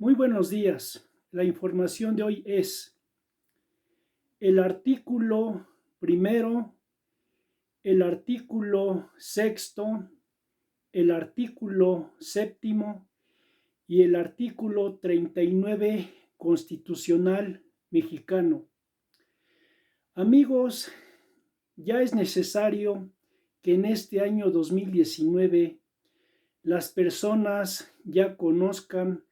Muy buenos días. La información de hoy es el artículo primero, el artículo sexto, el artículo séptimo y el artículo 39 constitucional mexicano. Amigos, ya es necesario que en este año 2019 las personas ya conozcan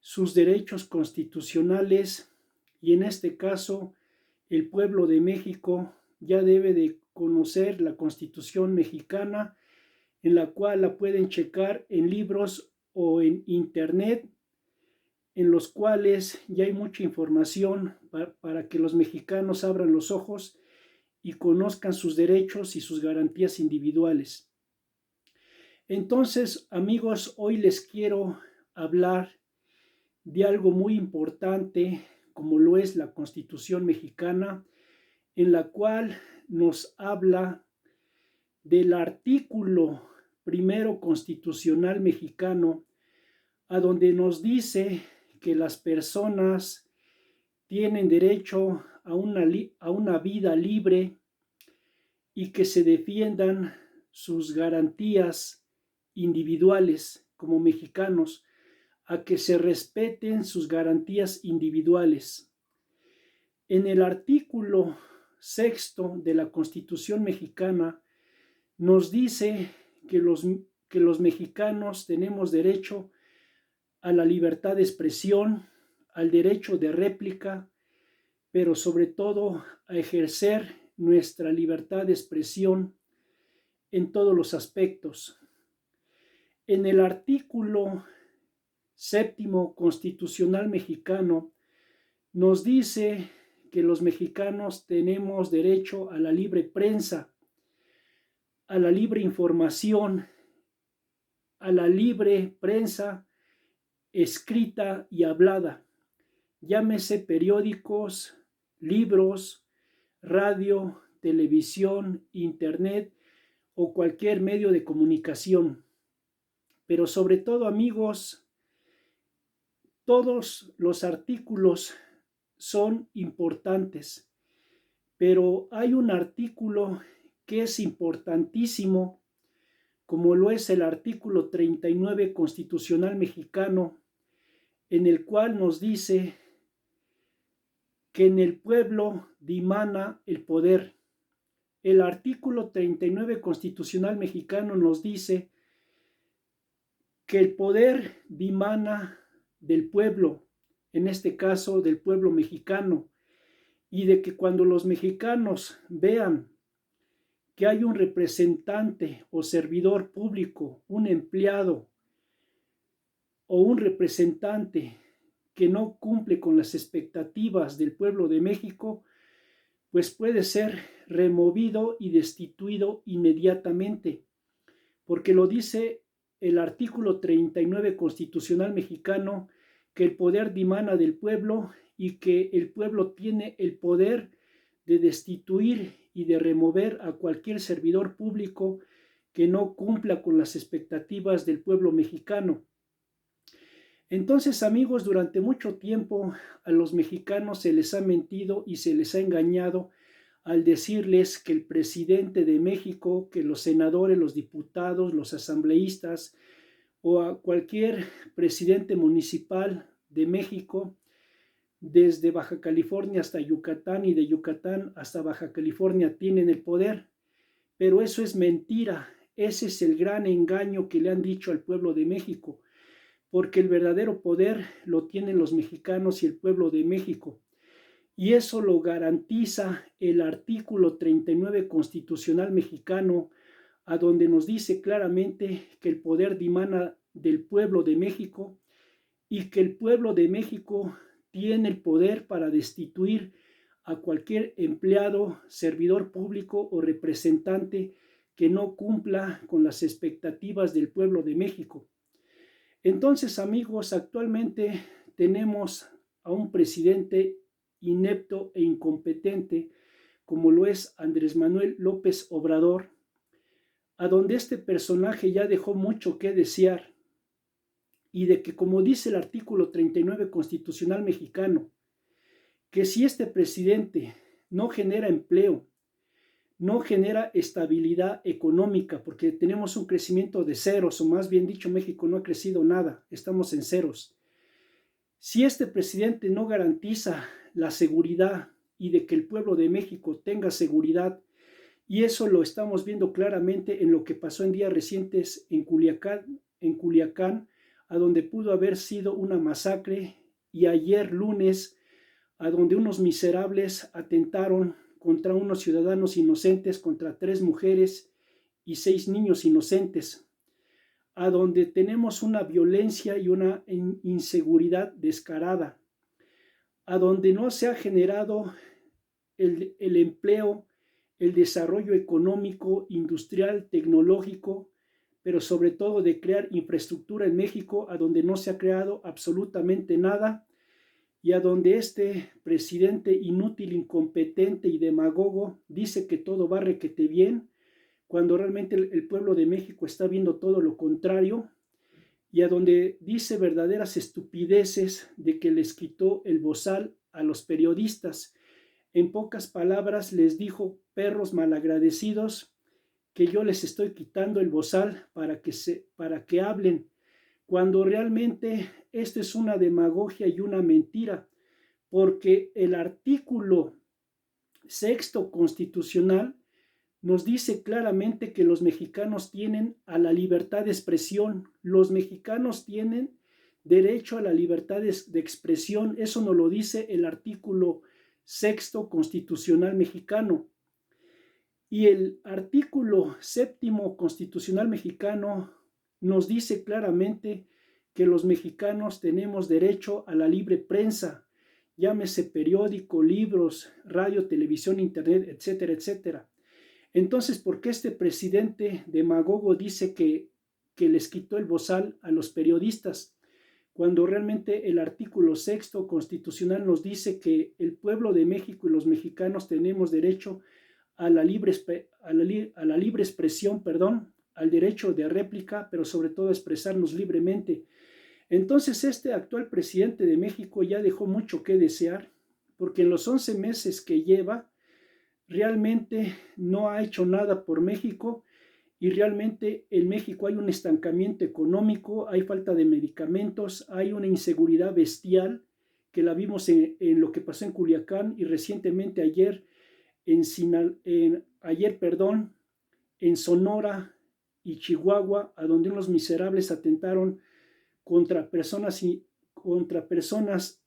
sus derechos constitucionales y en este caso el pueblo de México ya debe de conocer la Constitución mexicana, en la cual la pueden checar en libros o en internet, en los cuales ya hay mucha información para que los mexicanos abran los ojos y conozcan sus derechos y sus garantías individuales. Entonces, amigos, hoy les quiero hablar de algo muy importante como lo es la Constitución mexicana, en la cual nos habla del artículo primero constitucional mexicano, a donde nos dice que las personas tienen derecho a una vida libre y que se defiendan sus garantías individuales como mexicanos, a que se respeten sus garantías individuales. En el artículo sexto de la Constitución mexicana nos dice que los mexicanos tenemos derecho a la libertad de expresión, al derecho de réplica, pero sobre todo a ejercer nuestra libertad de expresión en todos los aspectos. En el artículo séptimo constitucional mexicano nos dice que los mexicanos tenemos derecho a la libre prensa, a la libre información, a la libre prensa escrita y hablada, llámese periódicos, libros, radio, televisión, internet o cualquier medio de comunicación. Pero sobre todo, amigos, todos los artículos son importantes, pero hay un artículo que es importantísimo, como lo es el artículo 39 constitucional mexicano, en el cual nos dice que en el pueblo dimana el poder. El artículo 39 constitucional mexicano nos dice que el poder dimana del pueblo, en este caso del pueblo mexicano, y de que cuando los mexicanos vean que hay un representante o servidor público, un empleado o un representante que no cumple con las expectativas del pueblo de México, pues puede ser removido y destituido inmediatamente, porque lo dice el artículo 39 constitucional mexicano, que el poder dimana del pueblo y que el pueblo tiene el poder de destituir y de remover a cualquier servidor público que no cumpla con las expectativas del pueblo mexicano. Entonces, amigos, durante mucho tiempo a los mexicanos se les ha mentido y se les ha engañado al decirles que el presidente de México, que los senadores, los diputados, los asambleístas o a cualquier presidente municipal de México, desde Baja California hasta Yucatán y de Yucatán hasta Baja California, tienen el poder. Pero eso es mentira. Ese es el gran engaño que le han dicho al pueblo de México, porque el verdadero poder lo tienen los mexicanos y el pueblo de México. Y eso lo garantiza el artículo 39 constitucional mexicano, a donde nos dice claramente que el poder dimana del pueblo de México y que el pueblo de México tiene el poder para destituir a cualquier empleado, servidor público o representante que no cumpla con las expectativas del pueblo de México. Entonces, amigos, actualmente tenemos a un presidente inepto e incompetente, como lo es Andrés Manuel López Obrador, a donde este personaje ya dejó mucho que desear. y de que, como dice el artículo 39 constitucional mexicano, que si este presidente no genera empleo, no genera estabilidad económica, porque tenemos un crecimiento de ceros, o más bien dicho, México no ha crecido nada, estamos en ceros. Si este presidente no garantiza la seguridad y de que el pueblo de México tenga seguridad, y eso lo estamos viendo claramente en lo que pasó en días recientes en Culiacán, a donde pudo haber sido una masacre, y ayer lunes, a donde unos miserables atentaron contra unos ciudadanos inocentes, contra 3 mujeres y 6 niños inocentes, a donde tenemos una violencia y una inseguridad descarada, a donde no se ha generado el empleo, el desarrollo económico, industrial, tecnológico, pero sobre todo de crear infraestructura en México, a donde no se ha creado absolutamente nada, y a donde este presidente inútil, incompetente y demagogo dice que todo va requete bien, cuando realmente el pueblo de México está viendo todo lo contrario, y a donde dice verdaderas estupideces de que les quitó el bozal a los periodistas. En pocas palabras les dijo: perros malagradecidos, que yo les estoy quitando el bozal para que hablen, cuando realmente esto es una demagogia y una mentira, porque el artículo 6º constitucional nos dice claramente que los mexicanos tienen a la libertad de expresión, los mexicanos tienen derecho a la libertad de expresión, eso nos lo dice el artículo 6º constitucional mexicano. Y el artículo 7º constitucional mexicano nos dice claramente que los mexicanos tenemos derecho a la libre prensa, llámese periódico, libros, radio, televisión, internet, etcétera, etcétera. Entonces, ¿por qué este presidente demagogo dice que les quitó el bozal a los periodistas, cuando realmente el artículo 6º constitucional nos dice que el pueblo de México y los mexicanos tenemos derecho a la libre expresión, al derecho de réplica, pero sobre todo a expresarnos libremente? Entonces, este actual presidente de México ya dejó mucho que desear, porque en los 11 meses que lleva, realmente no ha hecho nada por México, y realmente en México hay un estancamiento económico, hay falta de medicamentos, hay una inseguridad bestial que la vimos en lo que pasó en Culiacán, y recientemente ayer en Sonora y Chihuahua, a donde unos miserables atentaron contra personas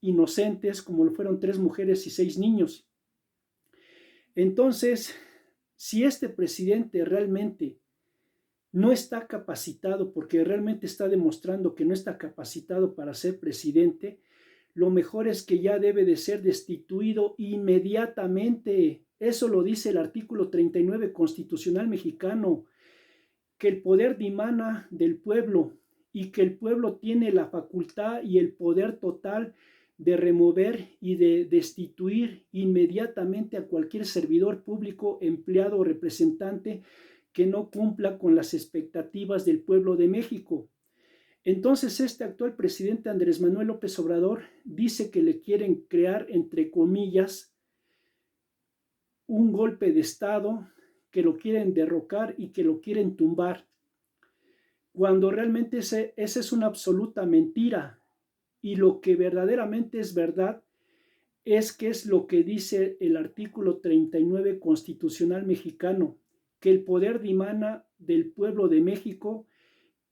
inocentes, como lo fueron 3 mujeres y 6 niños. Entonces, si este presidente realmente no está capacitado, porque realmente está demostrando que no está capacitado para ser presidente, lo mejor es que ya debe de ser destituido inmediatamente. Eso lo dice el artículo 39 constitucional mexicano, que el poder dimana del pueblo, y que el pueblo tiene la facultad y el poder total de remover y de destituir inmediatamente a cualquier servidor público, empleado o representante que no cumpla con las expectativas del pueblo de México. Entonces, este actual presidente Andrés Manuel López Obrador dice que le quieren crear, entre comillas, un golpe de Estado, que lo quieren derrocar y que lo quieren tumbar, cuando realmente esa es una absoluta mentira. Y lo que verdaderamente es verdad es que es lo que dice el artículo 39 constitucional mexicano, que el poder dimana del pueblo de México,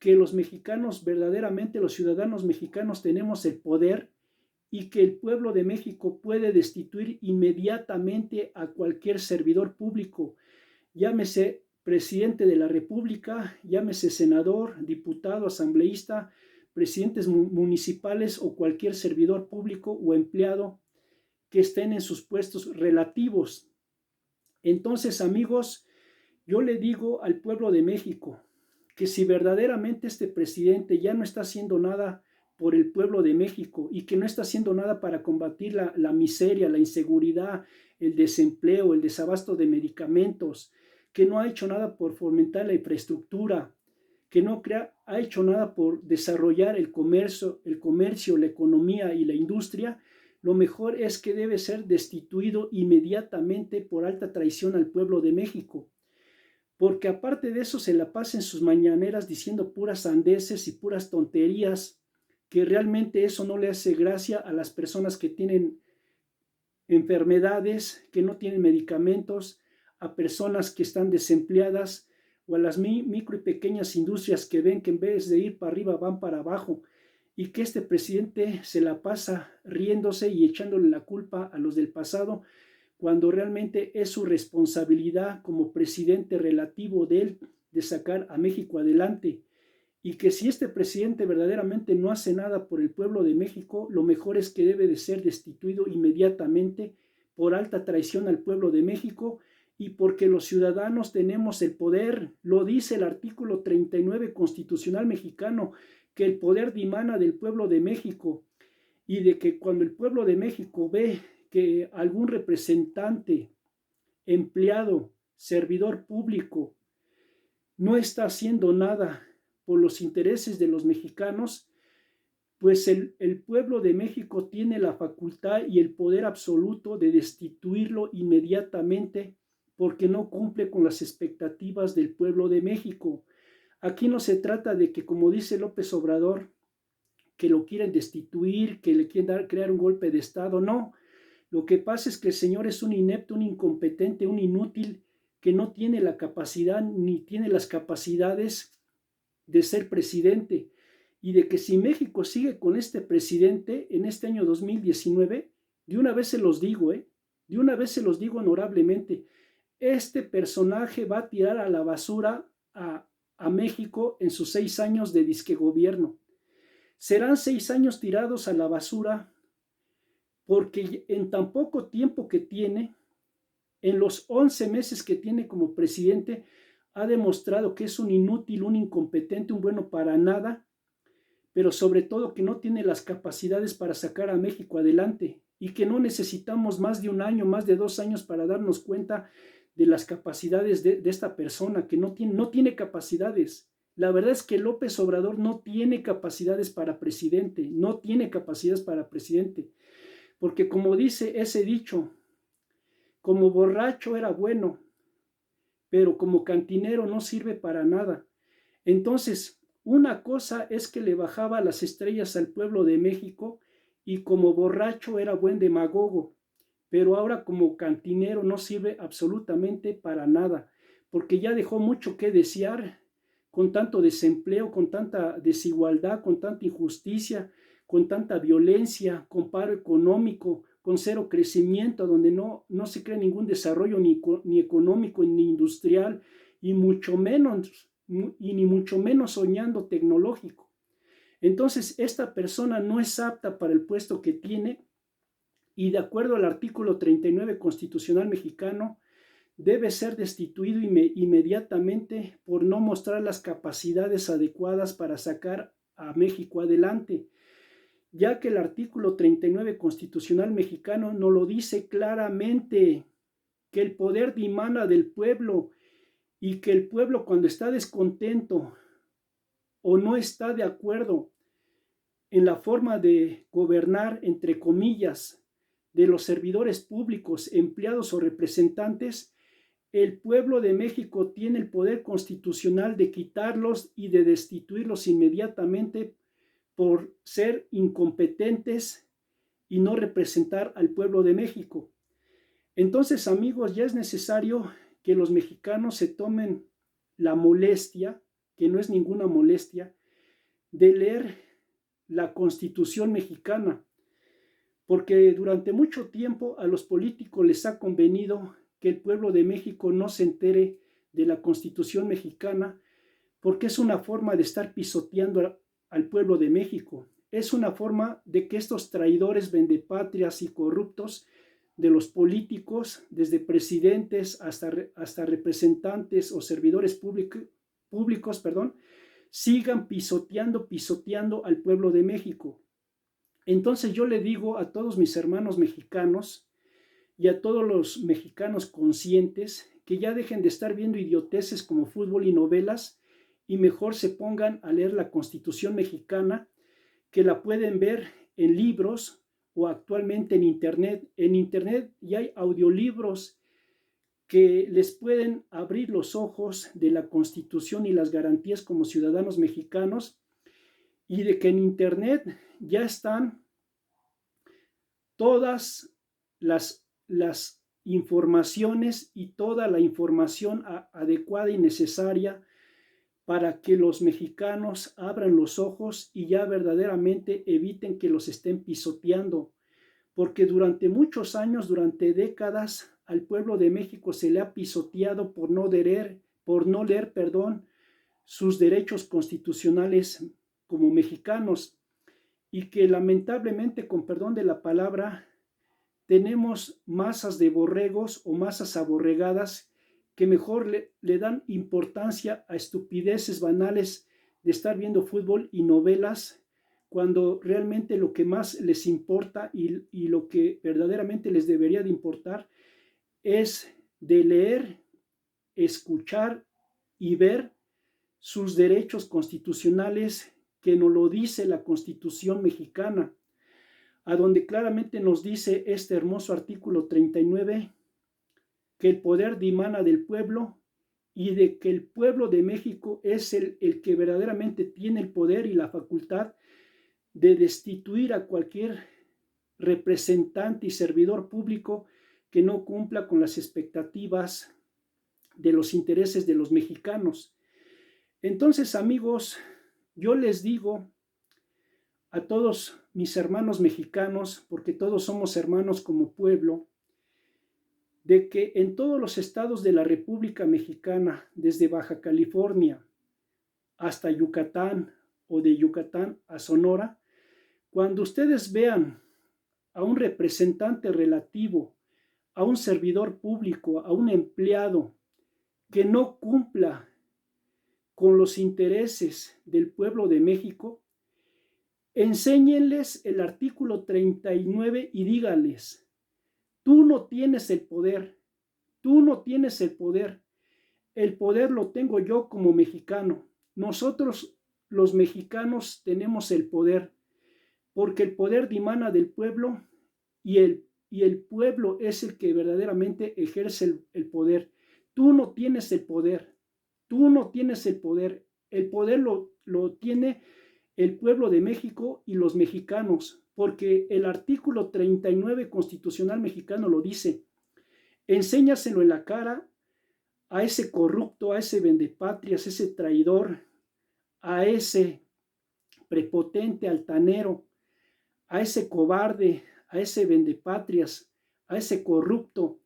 que los mexicanos, verdaderamente los ciudadanos mexicanos, tenemos el poder, y que el pueblo de México puede destituir inmediatamente a cualquier servidor público, llámese presidente de la República, llámese senador, diputado, asambleísta, presidentes municipales o cualquier servidor público o empleado que estén en sus puestos relativos. Entonces, amigos, yo le digo al pueblo de México que si verdaderamente este presidente ya no está haciendo nada por el pueblo de México, y que no está haciendo nada para combatir la miseria, la inseguridad, el desempleo, el desabasto de medicamentos, que no ha hecho nada por fomentar la infraestructura, que no ha hecho nada por desarrollar el comercio, la economía y la industria, lo mejor es que debe ser destituido inmediatamente por alta traición al pueblo de México. Porque aparte de eso se la pasa en sus mañaneras diciendo puras sandeces y puras tonterías, que realmente eso no le hace gracia a las personas que tienen enfermedades, que no tienen medicamentos, a personas que están desempleadas o a las micro y pequeñas industrias que ven que en vez de ir para arriba van para abajo, y que este presidente se la pasa riéndose y echándole la culpa a los del pasado, cuando realmente es su responsabilidad como presidente relativo de él de sacar a México adelante. Y que si este presidente verdaderamente no hace nada por el pueblo de México, lo mejor es que debe de ser destituido inmediatamente por alta traición al pueblo de México, y porque los ciudadanos tenemos el poder, lo dice el artículo 39 constitucional mexicano, que el poder dimana del pueblo de México, y de que cuando el pueblo de México ve que algún representante, empleado, servidor público no está haciendo nada por los intereses de los mexicanos, pues el pueblo de México tiene la facultad y el poder absoluto de destituirlo inmediatamente porque no cumple con las expectativas del pueblo de México. Aquí no se trata de que, como dice López Obrador, que lo quieren destituir, que le quieren crear un golpe de Estado. No, lo que pasa es que el señor es un inepto, un incompetente, un inútil, que no tiene la capacidad ni tiene las capacidades de ser presidente, y de que si México sigue con este presidente en este año 2019, de una vez se los digo, de una vez se los digo honorablemente, este personaje va a tirar a la basura a México en sus 6 años de disque gobierno. Serán 6 años tirados a la basura porque en tan poco tiempo que tiene, en los 11 meses que tiene como presidente, ha demostrado que es un inútil, un incompetente, un bueno para nada, pero sobre todo que no tiene las capacidades para sacar a México adelante, y que no necesitamos más de 1 año, más de 2 años para darnos cuenta de las capacidades de esta persona, que no tiene capacidades. La verdad es que López Obrador no tiene capacidades para presidente, no tiene capacidades para presidente, porque como dice ese dicho, como borracho era bueno, pero como cantinero no sirve para nada. Entonces, una cosa es que le bajaba las estrellas al pueblo de México, y como borracho era buen demagogo, pero ahora como cantinero no sirve absolutamente para nada, porque ya dejó mucho que desear, con tanto desempleo, con tanta desigualdad, con tanta injusticia, con tanta violencia, con paro económico, con cero crecimiento, donde no se crea ningún desarrollo ni económico ni industrial, y ni mucho menos soñando tecnológico. Entonces, esta persona no es apta para el puesto que tiene, y de acuerdo al artículo 39 constitucional mexicano, debe ser destituido inmediatamente por no mostrar las capacidades adecuadas para sacar a México adelante, ya que el artículo 39 constitucional mexicano nos lo dice claramente, que el poder dimana del pueblo, y que el pueblo, cuando está descontento o no está de acuerdo en la forma de gobernar, entre comillas, de los servidores públicos, empleados o representantes, el pueblo de México tiene el poder constitucional de quitarlos y de destituirlos inmediatamente por ser incompetentes y no representar al pueblo de México. Entonces, amigos, ya es necesario que los mexicanos se tomen la molestia, que no es ninguna molestia, de leer la Constitución mexicana, porque durante mucho tiempo a los políticos les ha convenido que el pueblo de México no se entere de la Constitución mexicana, porque es una forma de estar pisoteando al pueblo de México. Es una forma de que estos traidores, vendepatrias y corruptos de los políticos, desde presidentes hasta representantes o servidores públicos, sigan pisoteando al pueblo de México. Entonces yo le digo a todos mis hermanos mexicanos y a todos los mexicanos conscientes que ya dejen de estar viendo idioteces como fútbol y novelas, y mejor se pongan a leer la Constitución mexicana, que la pueden ver en libros o actualmente en internet. En internet ya hay audiolibros que les pueden abrir los ojos de la Constitución y las garantías como ciudadanos mexicanos, y de que en internet ya están todas las informaciones y toda la información adecuada y necesaria para que los mexicanos abran los ojos y ya verdaderamente eviten que los estén pisoteando, porque durante muchos años, durante décadas, al pueblo de México se le ha pisoteado por no leer, sus derechos constitucionales como mexicanos, y que lamentablemente, con perdón de la palabra, tenemos masas de borregos o masas aborregadas que mejor le dan importancia a estupideces banales de estar viendo fútbol y novelas, cuando realmente lo que más les importa y lo que verdaderamente les debería de importar es de leer, escuchar y ver sus derechos constitucionales, que nos lo dice la Constitución mexicana, a donde claramente nos dice este hermoso artículo 39, que el poder dimana del pueblo y de que el pueblo de México es el que verdaderamente tiene el poder y la facultad de destituir a cualquier representante y servidor público que no cumpla con las expectativas de los intereses de los mexicanos. Entonces, amigos, yo les digo a todos mis hermanos mexicanos, porque todos somos hermanos como pueblo, de que en todos los estados de la República Mexicana, desde Baja California hasta Yucatán o de Yucatán a Sonora, cuando ustedes vean a un representante relativo, a un servidor público, a un empleado que no cumpla con los intereses del pueblo de México, enséñenles el artículo 39 y díganles: tú no tienes el poder, tú no tienes el poder lo tengo yo como mexicano. Nosotros los mexicanos tenemos el poder, porque el poder dimana del pueblo y el pueblo es el que verdaderamente ejerce el poder. Tú no tienes el poder, tú no tienes el poder lo tiene el pueblo de México y los mexicanos, porque el artículo 39 constitucional mexicano lo dice. Enséñaselo en la cara a ese corrupto, a ese vendepatrias, a ese traidor, a ese prepotente altanero, a ese cobarde, a ese vendepatrias, a ese corrupto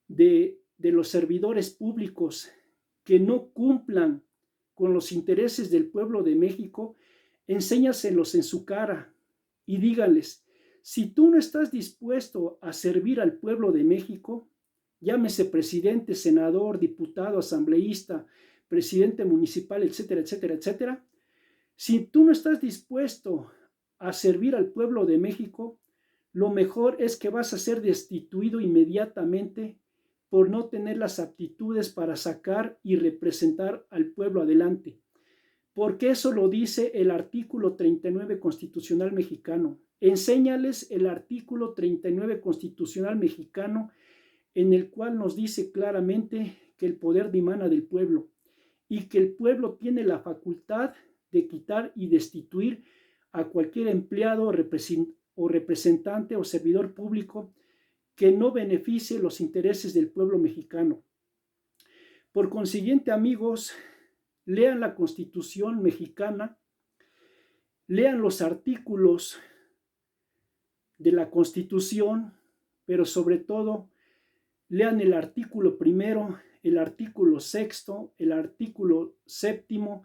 de los servidores públicos que no cumplan con los intereses del pueblo de México. Enséñaselos en su cara y díganles: si tú no estás dispuesto a servir al pueblo de México, llámese presidente, senador, diputado, asambleísta, presidente municipal, etcétera, etcétera, etcétera, si tú no estás dispuesto a servir al pueblo de México, lo mejor es que vas a ser destituido inmediatamente por no tener las aptitudes para sacar y representar al pueblo adelante. Porque eso lo dice el artículo 39 constitucional mexicano. Enséñales el artículo 39 constitucional mexicano, en el cual nos dice claramente que el poder dimana del pueblo y que el pueblo tiene la facultad de quitar y destituir a cualquier empleado o representante o servidor público que no beneficie los intereses del pueblo mexicano. Por consiguiente, amigos, lean la Constitución mexicana, lean los artículos de la Constitución, pero sobre todo lean el artículo primero, el artículo sexto, el artículo séptimo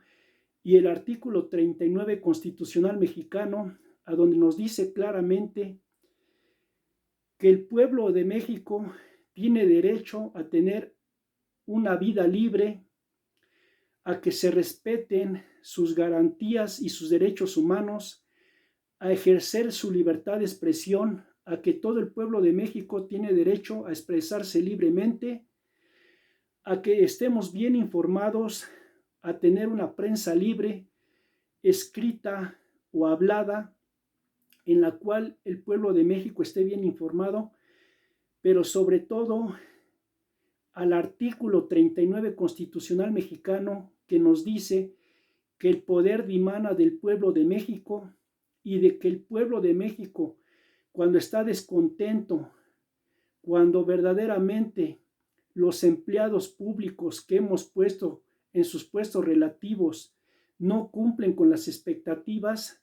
y el artículo 39 constitucional mexicano, a donde nos dice claramente que el pueblo de México tiene derecho a tener una vida libre, a que se respeten sus garantías y sus derechos humanos, a ejercer su libertad de expresión, a que todo el pueblo de México tiene derecho a expresarse libremente, a que estemos bien informados a tener una prensa libre, escrita o hablada, en la cual el pueblo de México esté bien informado, pero sobre todo al artículo 39 constitucional mexicano, que nos dice que el poder dimana del pueblo de México, y de que el pueblo de México, cuando está descontento, cuando verdaderamente los empleados públicos que hemos puesto en sus puestos relativos no cumplen con las expectativas,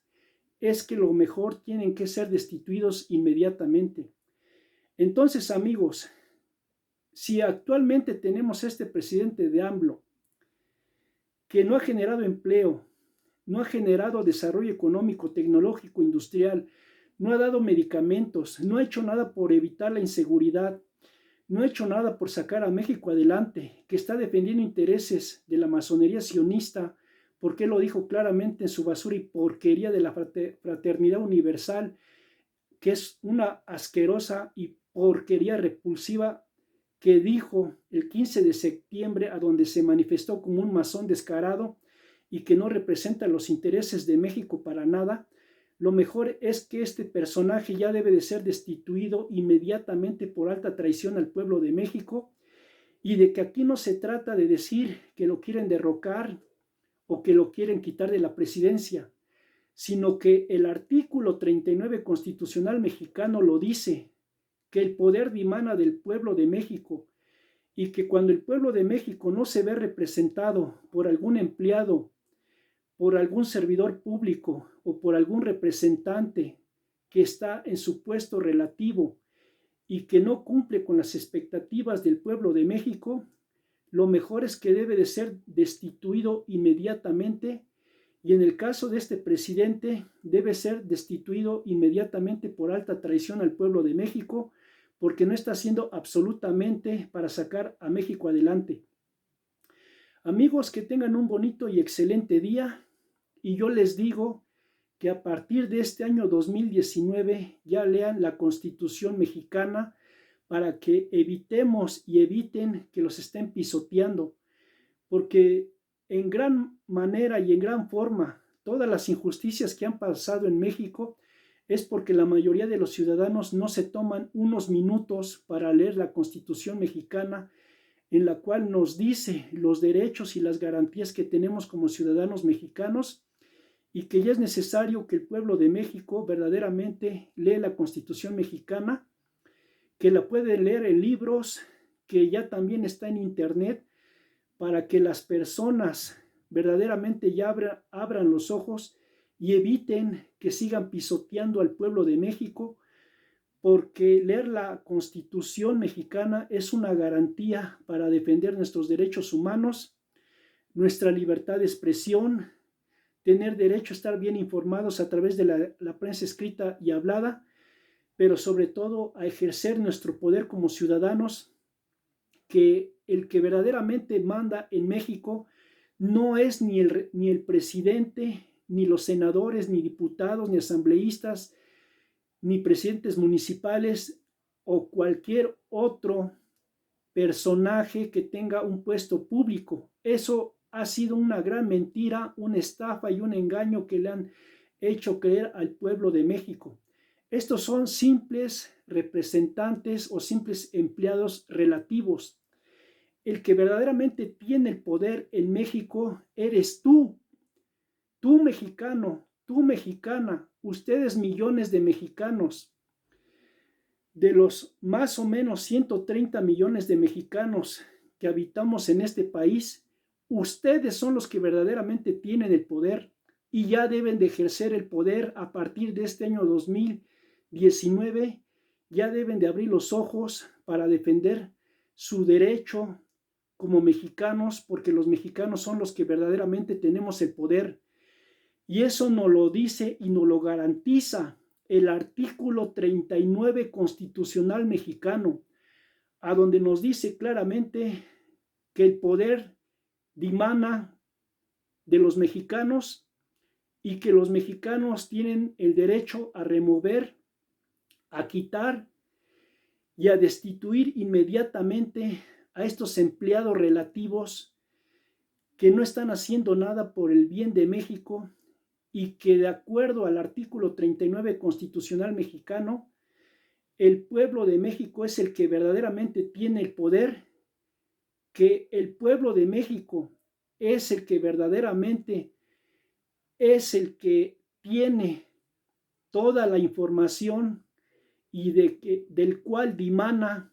es que lo mejor tienen que ser destituidos inmediatamente. Entonces, amigos, si actualmente tenemos este presidente de AMLO, que no ha generado empleo, no ha generado desarrollo económico, tecnológico, industrial, no ha dado medicamentos, no ha hecho nada por evitar la inseguridad, no ha hecho nada por sacar a México adelante, que está defendiendo intereses de la masonería sionista, porque él lo dijo claramente en su basura y porquería de la fraternidad universal, que es una asquerosa y porquería repulsiva, que dijo el 15 de septiembre, a donde se manifestó como un masón descarado y que no representa los intereses de México para nada. Lo mejor es que este personaje ya debe de ser destituido inmediatamente por alta traición al pueblo de México, y de que aquí no se trata de decir que lo quieren derrocar o que lo quieren quitar de la presidencia, sino que el artículo 39 constitucional mexicano lo dice, que el poder dimana del pueblo de México, y que cuando el pueblo de México no se ve representado por algún empleado, por algún servidor público o por algún representante que está en su puesto relativo y que no cumple con las expectativas del pueblo de México, lo mejor es que debe de ser destituido inmediatamente, y en el caso de este presidente debe ser destituido inmediatamente por alta traición al pueblo de México, porque no está haciendo absolutamente para sacar a México adelante. Amigos, que tengan un bonito y excelente día, y yo les digo que a partir de este año 2019 ya lean la Constitución mexicana para que evitemos y eviten que los estén pisoteando, porque en gran manera y en gran forma todas las injusticias que han pasado en México es porque la mayoría de los ciudadanos no se toman unos minutos para leer la Constitución mexicana, en la cual nos dice los derechos y las garantías que tenemos como ciudadanos mexicanos, y que ya es necesario que el pueblo de México verdaderamente lea la Constitución mexicana, que la puede leer en libros, que ya también está en internet, para que las personas verdaderamente ya abran los ojos y eviten que sigan pisoteando al pueblo de México, porque leer la Constitución mexicana es una garantía para defender nuestros derechos humanos, nuestra libertad de expresión, tener derecho a estar bien informados a través de la prensa escrita y hablada, pero sobre todo a ejercer nuestro poder como ciudadanos, que el que verdaderamente manda en México no es ni el presidente, ni los senadores, ni diputados, ni asambleístas, ni presidentes municipales o cualquier otro personaje que tenga un puesto público. Eso ha sido una gran mentira, una estafa y un engaño que le han hecho creer al pueblo de México. Estos son simples representantes o simples empleados relativos. El que verdaderamente tiene el poder en México eres tú mexicano, tú mexicana, ustedes millones de mexicanos. De los más o menos 130 millones de mexicanos que habitamos en este país, ustedes son los que verdaderamente tienen el poder, y ya deben de ejercer el poder a partir de este año 2019. Ya deben de abrir los ojos para defender su derecho como mexicanos, porque los mexicanos son los que verdaderamente tenemos el poder. Y eso nos lo dice y nos lo garantiza el artículo 39 constitucional mexicano, a donde nos dice claramente que el poder dimana de los mexicanos, y que los mexicanos tienen el derecho a remover, a quitar y a destituir inmediatamente a estos empleados relativos que no están haciendo nada por el bien de México y que de acuerdo al artículo 39 constitucional mexicano, el pueblo de México es el que verdaderamente tiene el poder, que el pueblo de México es el que verdaderamente es el que tiene toda la información y del cual dimana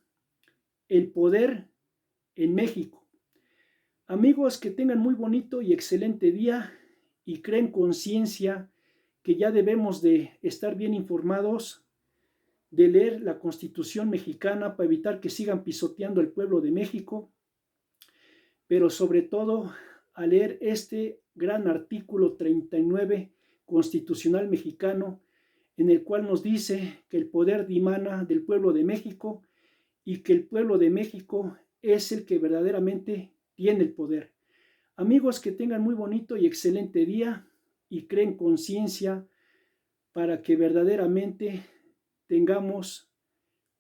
el poder en México. Amigos, que tengan muy bonito y excelente día y creen conciencia que ya debemos de estar bien informados, de leer la Constitución mexicana para evitar que sigan pisoteando el pueblo de México, pero sobre todo a leer este gran artículo 39 constitucional mexicano, en el cual nos dice que el poder dimana del pueblo de México y que el pueblo de México es el que verdaderamente tiene el poder. Amigos, que tengan muy bonito y excelente día y creen conciencia para que verdaderamente tengamos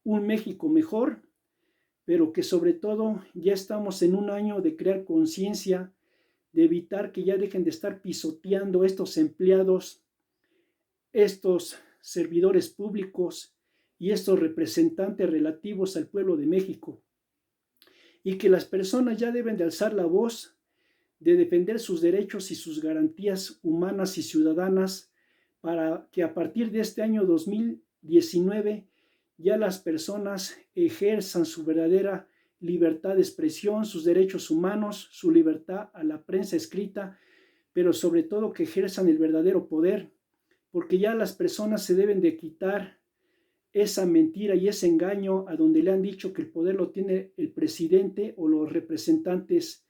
un México mejor, pero que sobre todo ya estamos en un año de crear conciencia, de evitar que ya dejen de estar pisoteando estos empleados, estos servidores públicos y estos representantes relativos al pueblo de México. Y que las personas ya deben de alzar la voz, de defender sus derechos y sus garantías humanas y ciudadanas, para que a partir de este año 2019 ya las personas ejerzan su verdadera libertad de expresión, sus derechos humanos, su libertad a la prensa escrita, pero sobre todo que ejerzan el verdadero poder, porque ya las personas se deben de quitar esa mentira y ese engaño a donde le han dicho que el poder lo tiene el presidente o los representantes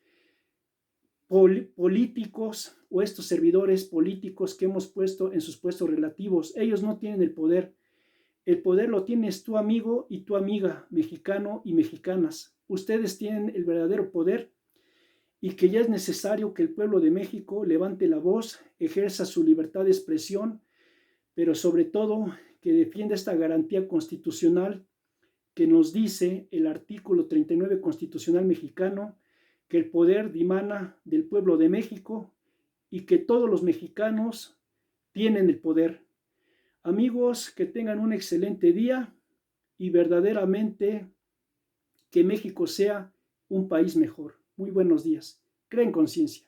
políticos o estos servidores políticos que hemos puesto en sus puestos relativos. Ellos no tienen el poder lo tienes tu amigo y tu amiga, mexicano y mexicanas. Ustedes tienen el verdadero poder y que ya es necesario que el pueblo de México levante la voz, ejerza su libertad de expresión, pero sobre todo que defienda esta garantía constitucional que nos dice el artículo 39 constitucional mexicano, que el poder dimana del pueblo de México y que todos los mexicanos tienen el poder. Amigos, que tengan un excelente día y verdaderamente que México sea un país mejor. Muy buenos días. Creen conciencia.